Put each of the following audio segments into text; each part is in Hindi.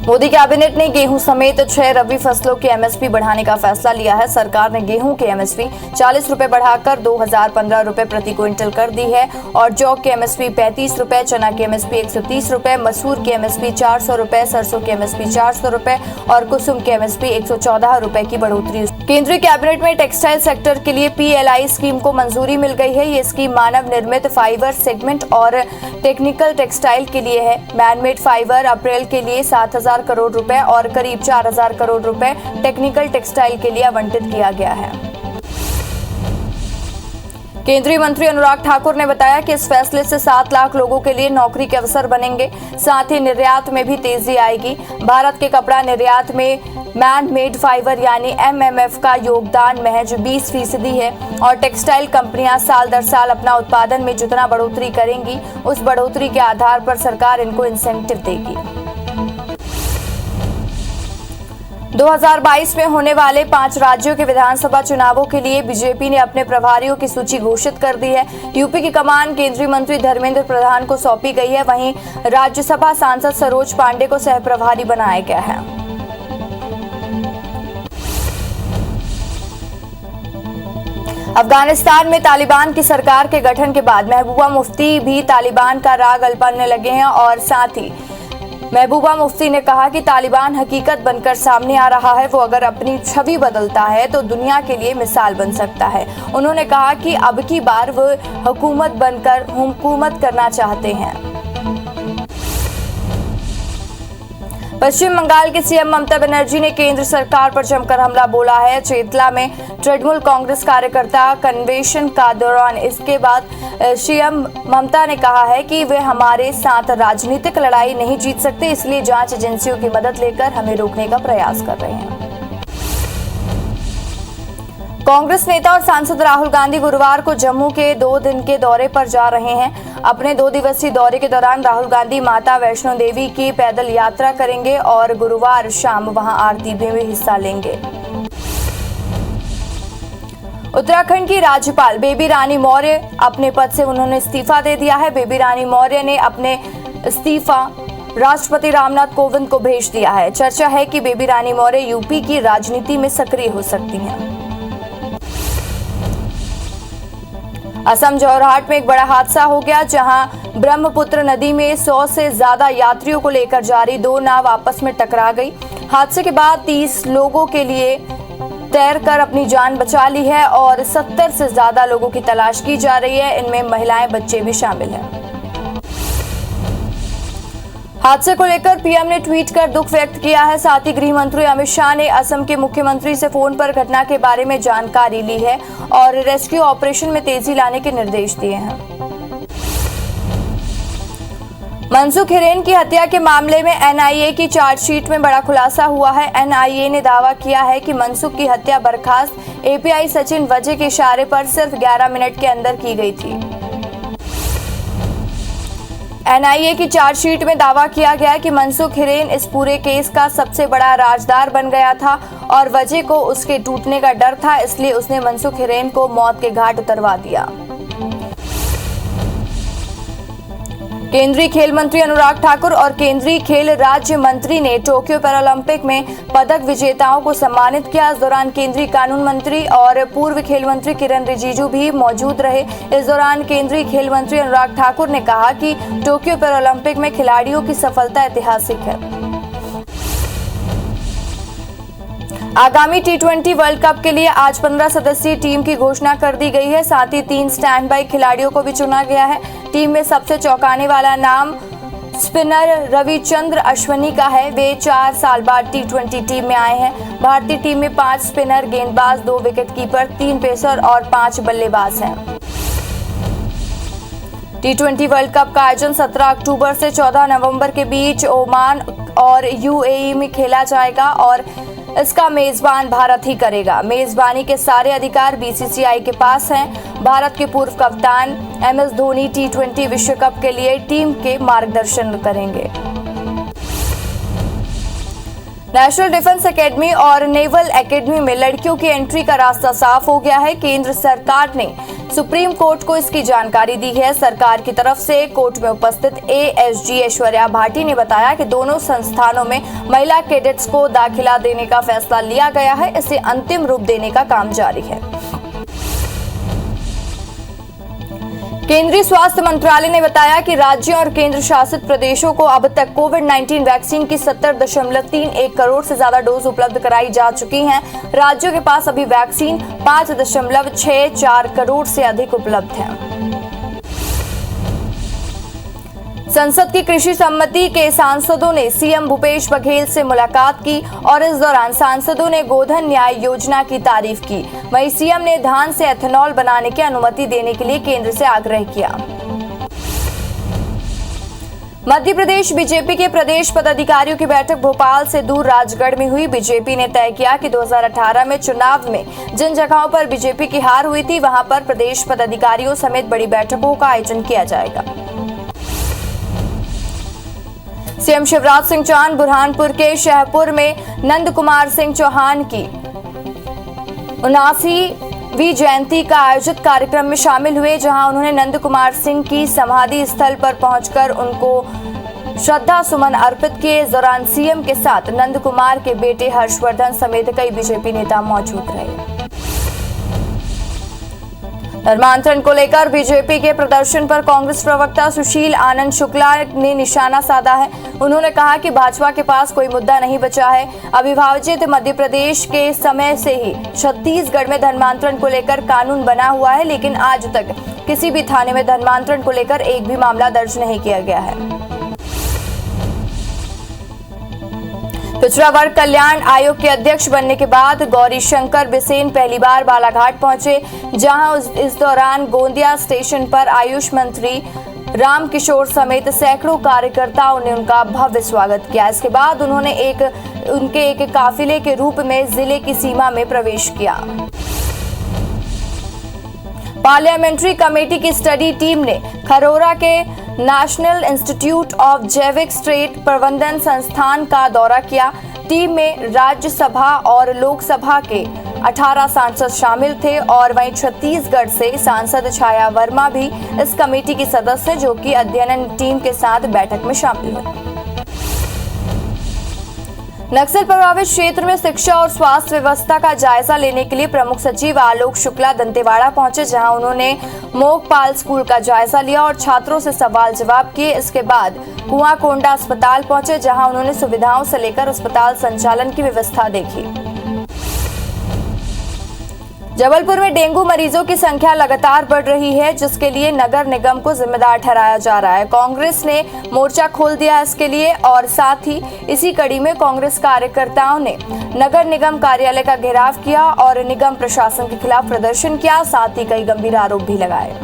मोदी कैबिनेट ने गेहूं समेत 6 रबी फसलों की एमएसपी बढ़ाने का फैसला लिया है। सरकार ने गेहूं की एमएसपी 40 रुपए बढ़ाकर 2015 रुपए प्रति क्विंटल कर दी है और जौ की एमएसपी 35 रुपए, चना की एमएसपी 130 रुपए, मसूर की एमएसपी 400 रुपए, सरसों की एमएसपी 400 रुपए और कुसुम की एमएसपी 114 रुपए की बढ़ोतरी। केंद्रीय कैबिनेट में टेक्सटाइल सेक्टर के लिए PLI स्कीम को मंजूरी मिल गई है। ये स्कीम मानव निर्मित फाइबर सेगमेंट और टेक्निकल टेक्सटाइल के लिए है। मैनमेड फाइबर अप्रैल के लिए 7,000 करोड़ रुपए और करीब 4,000 करोड़ रुपए टेक्निकल टेक्सटाइल के लिए आवंटित किया गया है। केंद्रीय मंत्री अनुराग ठाकुर ने बताया कि इस फैसले से 7 लाख लोगों के लिए नौकरी के अवसर बनेंगे। साथ ही निर्यात में भी तेजी आएगी। भारत के कपड़ा निर्यात में मैन मेड फाइबर यानी MMF का योगदान महज 20% है और टेक्सटाइल कंपनियां साल दर साल अपना उत्पादन में जितना बढ़ोतरी करेंगी, उस बढ़ोतरी के आधार पर सरकार इनको इंसेंटिव देगी। 2022 में होने वाले 5 राज्यों के विधानसभा चुनावों के लिए बीजेपी ने अपने प्रभारियों की सूची घोषित कर दी है। यूपी की कमान केंद्रीय मंत्री धर्मेंद्र प्रधान को सौंपी गई है। वहीं राज्यसभा सांसद सरोज पांडे को सह प्रभारी बनाया गया है। अफगानिस्तान में तालिबान की सरकार के गठन के बाद महबूबा मुफ्ती भी तालिबान का राग अल्पने लगे हैं और साथ ही महबूबा मुफ्ती ने कहा कि तालिबान हकीकत बनकर सामने आ रहा है। वो अगर अपनी छवि बदलता है तो दुनिया के लिए मिसाल बन सकता है। उन्होंने कहा कि अब की बार वो हुकूमत बनकर हुकूमत करना चाहते हैं। पश्चिम बंगाल के सीएम ममता बनर्जी ने केंद्र सरकार पर जमकर हमला बोला है। चेतला में तृणमूल कांग्रेस कार्यकर्ता कन्वेंशन का दौरान इसके बाद सीएम ममता ने कहा है कि वे हमारे साथ राजनीतिक लड़ाई नहीं जीत सकते, इसलिए जांच एजेंसियों की मदद लेकर हमें रोकने का प्रयास कर रहे हैं। कांग्रेस नेता और सांसद राहुल गांधी गुरुवार को जम्मू के 2 दिन के दौरे पर जा रहे हैं। अपने 2 दिवसीय दौरे के दौरान राहुल गांधी माता वैष्णो देवी की पैदल यात्रा करेंगे और गुरुवार शाम वहां आरती में भी हिस्सा लेंगे। उत्तराखंड की राज्यपाल बेबी रानी मौर्य अपने पद से उन्होंने इस्तीफा दे दिया है। बेबी रानी मौर्य ने अपने इस्तीफा राष्ट्रपति रामनाथ कोविंद को भेज दिया है। चर्चा है कि बेबी रानी मौर्य यूपी की राजनीति में सक्रिय हो सकती हैं। असम जोरहाट में एक बड़ा हादसा हो गया, जहां ब्रह्मपुत्र नदी में 100 से ज्यादा यात्रियों को लेकर जा रही 2 नाव आपस में टकरा गई। हादसे के बाद 30 लोगों के लिए तैरकर अपनी जान बचा ली है और 70 से ज्यादा लोगों की तलाश की जा रही है। इनमें महिलाएं, बच्चे भी शामिल हैं। हादसे को लेकर पीएम ने ट्वीट कर दुख व्यक्त किया है। साथ ही गृह मंत्री अमित शाह ने असम के मुख्यमंत्री से फोन पर घटना के बारे में जानकारी ली है और रेस्क्यू ऑपरेशन में तेजी लाने के निर्देश दिए हैं। मनसुख हिरेन की हत्या के मामले में एनआईए की चार्जशीट में बड़ा खुलासा हुआ है। एनआईए ने दावा किया है कि मनसुख की हत्या बर्खास्त एपीआई सचिन वजह के इशारे पर सिर्फ 11 मिनट के अंदर की गई थी। एनआईए की चार्जशीट में दावा किया गया कि मनसुख हिरेन इस पूरे केस का सबसे बड़ा राजदार बन गया था और वजह को उसके टूटने का डर था, इसलिए उसने मनसुख हिरेन को मौत के घाट उतरवा दिया। केंद्रीय खेल मंत्री अनुराग ठाकुर और केंद्रीय खेल राज्य मंत्री ने टोक्यो पैरालंपिक में पदक विजेताओं को सम्मानित किया। इस दौरान केंद्रीय कानून मंत्री और पूर्व खेल मंत्री किरण रिजिजू भी मौजूद रहे। इस दौरान केंद्रीय खेल मंत्री अनुराग ठाकुर ने कहा कि टोक्यो पैरालंपिक में खिलाड़ियों की सफलता ऐतिहासिक है। आगामी T20 वर्ल्ड कप के लिए आज 15 सदस्यीय टीम की घोषणा कर दी गई है। साथ ही 3 स्टैंड बाई खिलाड़ियों को भी चुना गया है। टीम में सबसे चौंकाने वाला नाम स्पिनर रविचंद्र अश्विनी का है। वे 4 साल बाद T20 टीम में आए हैं। भारतीय टीम में 5 स्पिनर, गेंदबाज, 2 विकेटकीपर, 3 पेसर और 5 बल्लेबाज हैं। T20 वर्ल्ड कप का आयोजन 17 अक्टूबर से 14 नवंबर के बीच ओमान और यूएई में खेला जाएगा और इसका मेजबान भारत ही करेगा। मेजबानी के सारे अधिकार बीसीसीआई के पास हैं। भारत के पूर्व कप्तान MS धोनी T20 विश्व कप के लिए टीम के मार्गदर्शन करेंगे। नेशनल डिफेंस एकेडमी और नेवल एकेडमी में लड़कियों की एंट्री का रास्ता साफ हो गया है। केंद्र सरकार ने सुप्रीम कोर्ट को इसकी जानकारी दी है। सरकार की तरफ से कोर्ट में उपस्थित एएसजी ऐश्वर्या भाटी ने बताया कि दोनों संस्थानों में महिला कैडेट्स को दाखिला देने का फैसला लिया गया है। इसे अंतिम रूप देने का काम जारी है। केंद्रीय स्वास्थ्य मंत्रालय ने बताया कि राज्यों और केंद्र शासित प्रदेशों को अब तक कोविड-19 वैक्सीन की 70.31 करोड़ से ज्यादा डोज उपलब्ध कराई जा चुकी हैं। राज्यों के पास अभी वैक्सीन 5.64 करोड़ से अधिक उपलब्ध है। संसद की कृषि समिति के सांसदों ने सीएम भूपेश बघेल से मुलाकात की और इस दौरान सांसदों ने गोधन न्याय योजना की तारीफ की। वहीं सीएम ने धान से एथेनॉल बनाने की अनुमति देने के लिए केंद्र से आग्रह किया। मध्य प्रदेश बीजेपी के प्रदेश पदाधिकारियों की बैठक भोपाल से दूर राजगढ़ में हुई। बीजेपी ने तय किया कि 2018 में चुनाव में जिन जगहों पर बीजेपी की हार हुई थी वहां पर प्रदेश पदाधिकारियों समेत बड़ी बैठकों का आयोजन किया जाएगा। सीएम शिवराज सिंह चौहान बुरहानपुर के शहपुर में नंद कुमार सिंह चौहान की 79वीं जयंती का आयोजित कार्यक्रम में शामिल हुए, जहां उन्होंने नंद कुमार सिंह की समाधि स्थल पर पहुंचकर उनको श्रद्धा सुमन अर्पित किए। इस दौरान सीएम के साथ नंद कुमार के बेटे हर्षवर्धन समेत कई बीजेपी नेता मौजूद रहे। धर्मांतरण को लेकर बीजेपी के प्रदर्शन पर कांग्रेस प्रवक्ता सुशील आनंद शुक्ला ने निशाना साधा है। उन्होंने कहा कि भाजपा के पास कोई मुद्दा नहीं बचा है। अविभाजित मध्य प्रदेश के समय से ही छत्तीसगढ़ में धर्मांतरण को लेकर कानून बना हुआ है, लेकिन आज तक किसी भी थाने में धर्मांतरण को लेकर एक भी मामला दर्ज नहीं किया गया है। पिछड़ा वर्ग कल्याण आयोग के अध्यक्ष बनने के बाद गौरी शंकर बिसेन पहली बार बालाघाट पहुंचे, जहां इस दौरान गोंदिया स्टेशन पर आयुष मंत्री राम किशोर समेत सैकड़ों कार्यकर्ताओं ने उनका भव्य स्वागत किया। इसके बाद उन्होंने उनके एक काफिले के रूप में जिले की सीमा में प्रवेश किया। पार्लियामेंट्री कमेटी की स्टडी टीम ने खरोरा के नेशनल इंस्टीट्यूट ऑफ जैविक स्टेट प्रबंधन संस्थान का दौरा किया। टीम में राज्यसभा और लोकसभा के 18 सांसद शामिल थे और वहीं छत्तीसगढ़ से सांसद छाया वर्मा भी इस कमेटी की सदस्य, जो कि अध्ययन टीम के साथ बैठक में शामिल हुए। नक्सल प्रभावित क्षेत्र में शिक्षा और स्वास्थ्य व्यवस्था का जायजा लेने के लिए प्रमुख सचिव आलोक शुक्ला दंतेवाड़ा पहुंचे, जहां उन्होंने मोकपाल स्कूल का जायजा लिया और छात्रों से सवाल जवाब किए। इसके बाद कुआंकोंडा अस्पताल पहुंचे, जहां उन्होंने सुविधाओं से लेकर अस्पताल संचालन की व्यवस्था देखी। जबलपुर में डेंगू मरीजों की संख्या लगातार बढ़ रही है, जिसके लिए नगर निगम को जिम्मेदार ठहराया जा रहा है। कांग्रेस ने मोर्चा खोल दिया इसके लिए और साथ ही इसी कड़ी में कांग्रेस कार्यकर्ताओं ने नगर निगम कार्यालय का घेराव किया और निगम प्रशासन के खिलाफ प्रदर्शन किया, साथ ही कई गंभीर आरोप भी लगाए।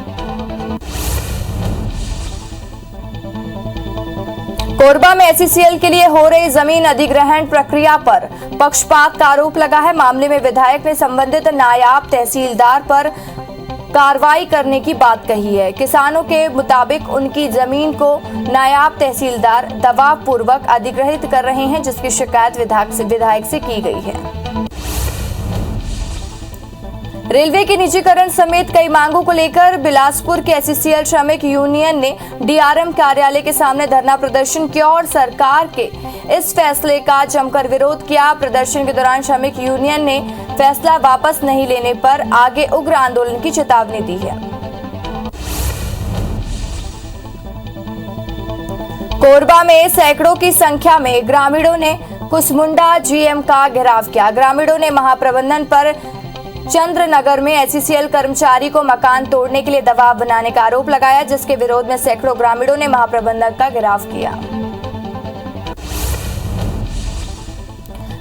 कोरबा में एचसीएल के लिए हो रही जमीन अधिग्रहण प्रक्रिया पर पक्षपात का आरोप लगा है। मामले में विधायक ने संबंधित नायाब तहसीलदार पर कार्रवाई करने की बात कही है। किसानों के मुताबिक उनकी जमीन को नायाब तहसीलदार दबावपूर्वक अधिग्रहित कर रहे हैं, जिसकी शिकायत विधायक से की गई है। रेलवे के निजीकरण समेत कई मांगों को लेकर बिलासपुर के एचसीएल श्रमिक यूनियन ने डीआरएम कार्यालय के सामने धरना प्रदर्शन किया और सरकार के इस फैसले का जमकर विरोध किया। प्रदर्शन के दौरान श्रमिक यूनियन ने फैसला वापस नहीं लेने पर आगे उग्र आंदोलन की चेतावनी दी है। कोरबा में सैकड़ों की संख्या में ग्रामीणों ने कुसमुंडा जीएम का घेराव किया। ग्रामीणों ने महाप्रबंधन पर चंद्रनगर में एचसीएल कर्मचारी को मकान तोड़ने के लिए दबाव बनाने का आरोप लगाया, जिसके विरोध में सैकड़ों ग्रामीणों ने महाप्रबंधक का घेराव किया।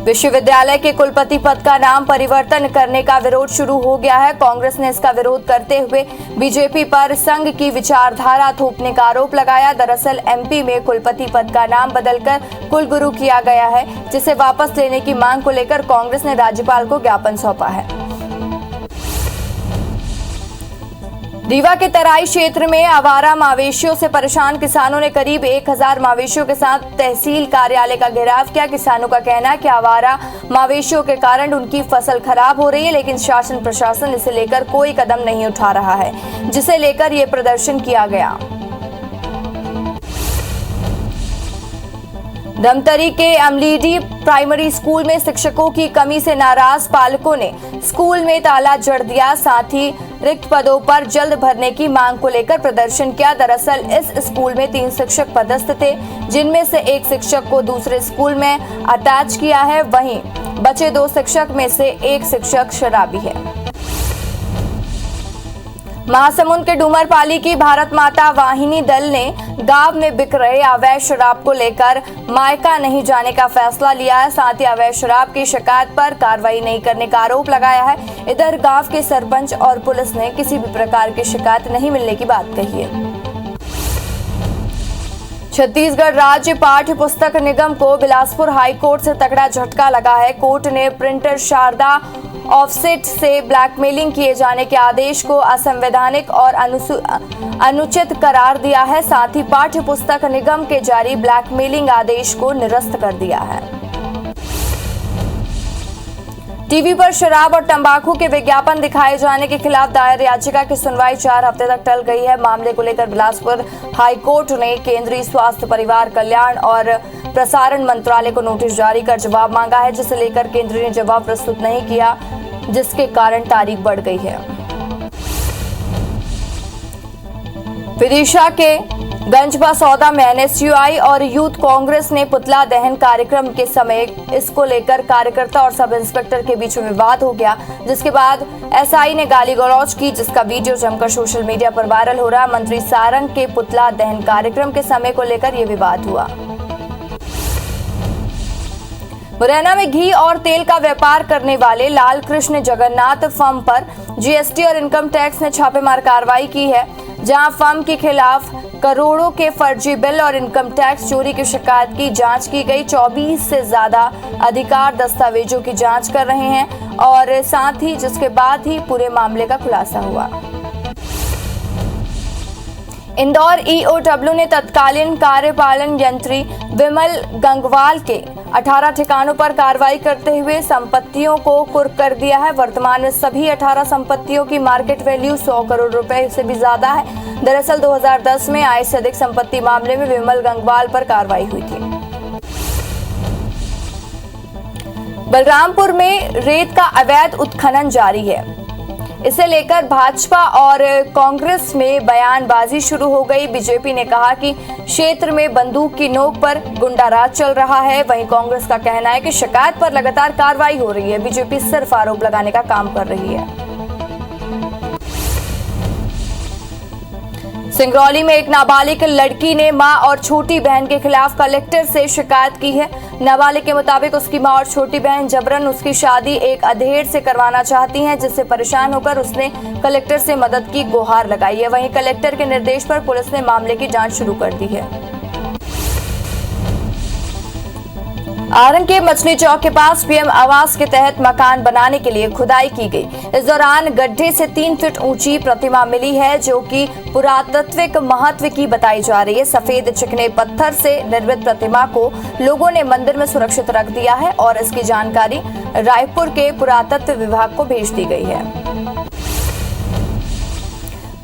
विश्वविद्यालय के कुलपति पद का नाम परिवर्तन करने का विरोध शुरू हो गया है। कांग्रेस ने इसका विरोध करते हुए बीजेपी पर संघ की विचारधारा थोपने का आरोप लगाया। दरअसल एमपी में कुलपति पद का नाम बदलकर कुलगुरु किया गया है, जिसे वापस लेने की मांग को लेकर कांग्रेस ने राज्यपाल को ज्ञापन सौंपा है। रीवा के तराई क्षेत्र में आवारा मवेशियों से परेशान किसानों ने करीब 1000 मवेशियों के साथ तहसील कार्यालय का घेराव किया। किसानों का कहना है कि आवारा मवेशियों के कारण उनकी फसल खराब हो रही है, लेकिन शासन प्रशासन इसे लेकर कोई कदम नहीं उठा रहा है, जिसे लेकर ये प्रदर्शन किया गया। धमतरी के अमलीडी प्राइमरी स्कूल में शिक्षकों की कमी से नाराज पालकों ने स्कूल में ताला जड़ दिया। साथ ही रिक्त पदों पर जल्द भरने की मांग को लेकर प्रदर्शन किया। दरअसल इस स्कूल में 3 शिक्षक पदस्थ थे, जिनमें से एक शिक्षक को दूसरे स्कूल में अटैच किया है। वहीं बचे 2 शिक्षक में से एक शिक्षक शराबी है। महासमुंद के डूमरपाली की भारत माता वाहिनी दल ने गांव में बिक रहे अवैध शराब को लेकर मायका नहीं जाने का फैसला लिया है। साथ ही अवैध शराब की शिकायत पर कार्रवाई नहीं करने का आरोप लगाया है। इधर गांव के सरपंच और पुलिस ने किसी भी प्रकार की शिकायत नहीं मिलने की बात कही है। छत्तीसगढ़ राज्य पाठ्य पुस्तक निगम को बिलासपुर हाईकोर्ट से तगड़ा झटका लगा है। कोर्ट ने प्रिंटर शारदा ऑफसेट से ब्लैकमेलिंग किए जाने के आदेश को असंवैधानिक और अनुचित करार दिया है। साथ ही पाठ्य पुस्तक निगम के जारी ब्लैकमेलिंग आदेश को निरस्त कर दिया है। टीवी पर शराब और तंबाकू के विज्ञापन दिखाए जाने के खिलाफ दायर याचिका की सुनवाई 4 हफ्ते तक टल गई है। मामले को लेकर बिलासपुर हाईकोर्ट ने केंद्रीय स्वास्थ्य, परिवार कल्याण और प्रसारण मंत्रालय को नोटिस जारी कर जवाब मांगा है, जिसे लेकर केंद्र ने जवाब प्रस्तुत नहीं किया, जिसके कारण तारीख बढ़ गई है। विदिशा के गंजबासौदा में एनएसयूआई और यूथ कांग्रेस ने पुतला दहन कार्यक्रम के समय इसको लेकर कार्यकर्ता और सब इंस्पेक्टर के बीच में विवाद हो गया, जिसके बाद एसआई ने गाली गलौज की, जिसका वीडियो जमकर सोशल मीडिया पर वायरल हो रहा है। मंत्री सारंग के पुतला दहन कार्यक्रम के समय को लेकर यह विवाद हुआ। मुरैना में घी और तेल का व्यापार करने वाले लाल कृष्ण जगन्नाथ फर्म पर जीएसटी और इनकम टैक्स ने छापेमार कार्रवाई की है, जहां फर्म के खिलाफ करोड़ों के फर्जी बिल और इनकम टैक्स चोरी की शिकायत की जांच की गई। 24 से ज्यादा अधिकार दस्तावेजों की जांच कर रहे हैं और साथ ही जिसके बाद ही पूरे मामले का खुलासा हुआ। इंदौर ईओडब्ल्यू ने तत्कालीन कार्यपालन यंत्री विमल गंगवाल के 18 ठिकानों पर कार्रवाई करते हुए संपत्तियों को कुर्क कर दिया है। वर्तमान में सभी 18 संपत्तियों की मार्केट वैल्यू 100 करोड़ रुपए से भी ज्यादा है। दरअसल 2010 में आय से अधिक संपत्ति मामले में विमल गंगवाल पर कार्रवाई हुई थी। बलरामपुर में रेत का अवैध उत्खनन जारी है। इसे लेकर भाजपा और कांग्रेस में बयानबाजी शुरू हो गई। बीजेपी ने कहा कि क्षेत्र में बंदूक की नोक पर गुंडाराज चल रहा है। वहीं कांग्रेस का कहना है कि शिकायत पर लगातार कार्रवाई हो रही है। बीजेपी सिर्फ आरोप लगाने का काम कर रही है। सिंगरौली में एक नाबालिग लड़की ने मां और छोटी बहन के खिलाफ कलेक्टर से शिकायत की है। नाबालिग के मुताबिक उसकी मां और छोटी बहन जबरन उसकी शादी एक अधेड़ से करवाना चाहती हैं, जिससे परेशान होकर उसने कलेक्टर से मदद की गुहार लगाई है। वहीं कलेक्टर के निर्देश पर पुलिस ने मामले की जांच शुरू कर दी है। आरंग के मछली चौक के पास पीएम आवास के तहत मकान बनाने के लिए खुदाई की गई। इस दौरान गड्ढे से 3 फीट ऊंची प्रतिमा मिली है, जो कि पुरातात्विक महत्व की बताई जा रही है। सफेद चिकने पत्थर से निर्मित प्रतिमा को लोगों ने मंदिर में सुरक्षित रख दिया है और इसकी जानकारी रायपुर के पुरातत्व विभाग को भेज दी गई है।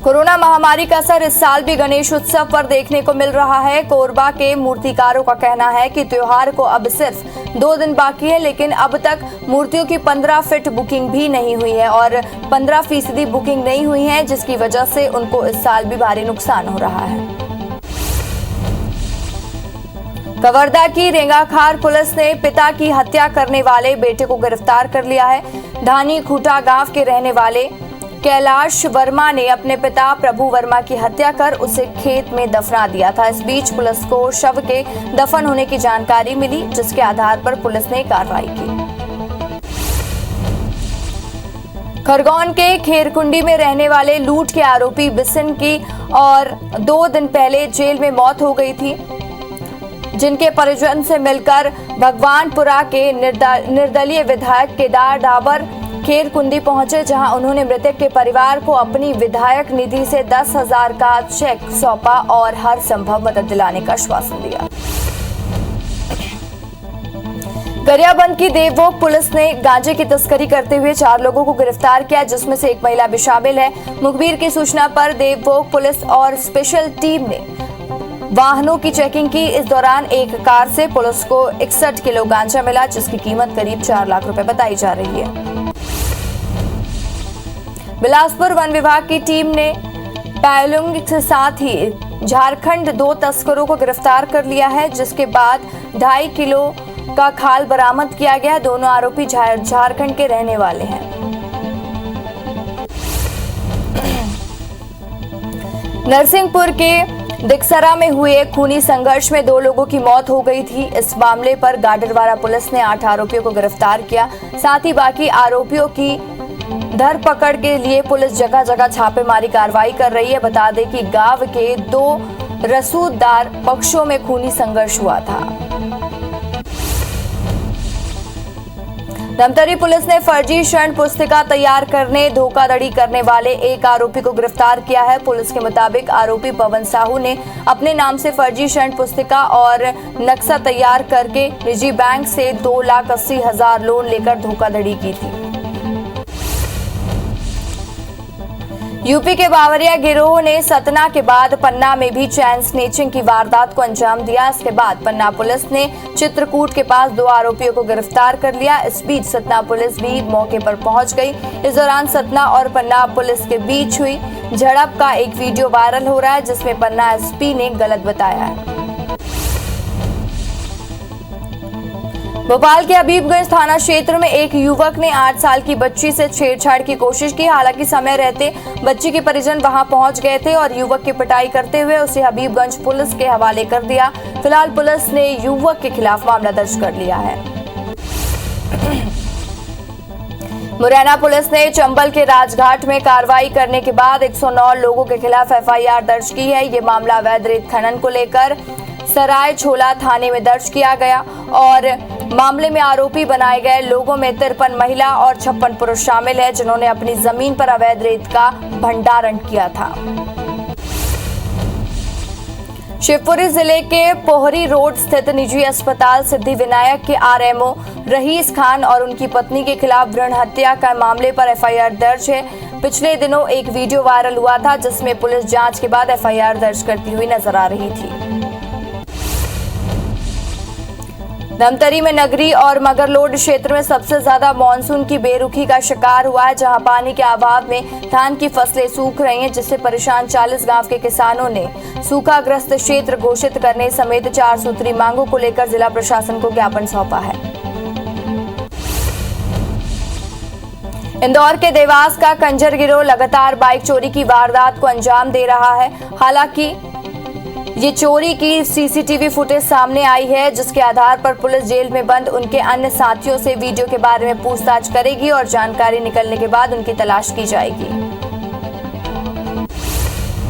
कोरोना महामारी का असर इस साल भी गणेश उत्सव पर देखने को मिल रहा है। कोरबा के मूर्तिकारों का कहना है कि त्योहार को अब सिर्फ 2 दिन बाकी है, लेकिन अब तक मूर्तियों की 15 फीट बुकिंग भी नहीं हुई है और 15% बुकिंग नहीं हुई है, जिसकी वजह से उनको इस साल भी भारी नुकसान हो रहा है। कवर्धा की रेंगाखार पुलिस ने पिता की हत्या करने वाले बेटे को गिरफ्तार कर लिया है। धानी खूटा गांव के रहने वाले कैलाश वर्मा ने अपने पिता प्रभु वर्मा की हत्या कर उसे खेत में दफना दिया था। इस बीच पुलिस को शव के दफन होने की जानकारी मिली, जिसके आधार पर पुलिस ने कार्रवाई की। खरगोन के खेरकुंडी में रहने वाले लूट के आरोपी बिसिन की और 2 दिन पहले जेल में मौत हो गई थी, जिनके परिजन से मिलकर भगवानपुरा के निर्दलीय विधायक केदार डाबर खेरकुंदी पहुंचे, जहां उन्होंने मृतक के परिवार को अपनी विधायक निधि से 10,000 का चेक सौंपा और हर संभव मदद दिलाने का आश्वासन दिया। गरियाबंद की देवभोग पुलिस ने गांजे की तस्करी करते हुए 4 लोगों को गिरफ्तार किया, जिसमें से एक महिला भी शामिल है। मुखबिर की सूचना पर देवभोग पुलिस और स्पेशल टीम ने वाहनों की चेकिंग की। इस दौरान एक कार से पुलिस को 61 किलो गांजा मिला, जिसकी कीमत करीब 4 लाख रुपए बताई जा रही है। बिलासपुर वन विभाग की टीम ने पैलुंग के साथ ही झारखंड 2 तस्करों को गिरफ्तार कर लिया है, जिसके बाद 2.5 किलो का खाल बरामद किया गया। दोनों आरोपी झारखंड के रहने वाले हैं। नरसिंहपुर के दिक्सरा में हुए खूनी संघर्ष में 2 लोगों की मौत हो गई थी। इस मामले पर गाडरवारा पुलिस ने 8 आरोपियों को गिरफ्तार किया। साथ ही बाकी आरोपियों की धरपकड़ के लिए पुलिस जगह जगह छापेमारी कार्रवाई कर रही है। बता दें कि गांव के 2 रसूखदार पक्षों में खूनी संघर्ष हुआ था। धमतरी पुलिस ने फर्जी शरण पुस्तिका तैयार करने धोखाधड़ी करने वाले एक आरोपी को गिरफ्तार किया है। पुलिस के मुताबिक आरोपी पवन साहू ने अपने नाम से फर्जी शरण पुस्तिका और नक्शा तैयार करके निजी बैंक से 2,80,000 लोन लेकर धोखाधड़ी की थी। यूपी के बावरिया गिरोह ने सतना के बाद पन्ना में भी चैन स्नेचिंग की वारदात को अंजाम दिया। इसके बाद पन्ना पुलिस ने चित्रकूट के पास 2 आरोपियों को गिरफ्तार कर लिया। इस बीच सतना पुलिस भी मौके पर पहुंच गई। इस दौरान सतना और पन्ना पुलिस के बीच हुई झड़प का एक वीडियो वायरल हो रहा है, जिसमें पन्ना एसपी ने गलत बताया है। भोपाल के हबीबगंज थाना क्षेत्र में एक युवक ने 8 साल की बच्ची से छेड़छाड़ की कोशिश की। हालांकि समय रहते बच्ची के परिजन वहां पहुंच गए थे और युवक की पिटाई करते हुए उसे हबीबगंज पुलिस के हवाले कर दिया। फिलहाल पुलिस ने युवक के खिलाफ मामला दर्ज कर लिया है। मुरैना पुलिस ने चंबल के राजघाट में कार्रवाई करने के बाद 109 लोगों के खिलाफ FIR दर्ज की है। ये मामला अवैध रेत खनन को लेकर सराय छोला थाने में दर्ज किया गया और मामले में आरोपी बनाए गए लोगों में 53 महिला और 56 पुरुष शामिल है, जिन्होंने अपनी जमीन पर अवैध रेत का भंडारण किया था। शिवपुरी जिले के पोहरी रोड स्थित निजी अस्पताल सिद्धि विनायक के RMO रईस खान और उनकी पत्नी के खिलाफ भ्रूण हत्या का मामले पर FIR दर्ज है। पिछले दिनों एक वीडियो वायरल हुआ था, जिसमें पुलिस जांच के बाद FIR दर्ज करती हुई नजर आ रही थी। धमतरी में नगरी और मगरलोड क्षेत्र में सबसे ज्यादा मानसून की बेरुखी का शिकार हुआ है, जहां पानी के अभाव में धान की फसलें सूख रही हैं, जिससे परेशान 40 गांव के किसानों ने सूखाग्रस्त क्षेत्र घोषित करने समेत 4 सूत्री मांगों को लेकर जिला प्रशासन को ज्ञापन सौंपा है। इंदौर के देवास का कंजर गिरोह लगातार बाइक चोरी की वारदात को अंजाम दे रहा है। हालांकि ये चोरी की CCTV फुटेज सामने आई है, जिसके आधार पर पुलिस जेल में बंद उनके अन्य साथियों से वीडियो के बारे में पूछताछ करेगी और जानकारी निकलने के बाद उनकी तलाश की जाएगी।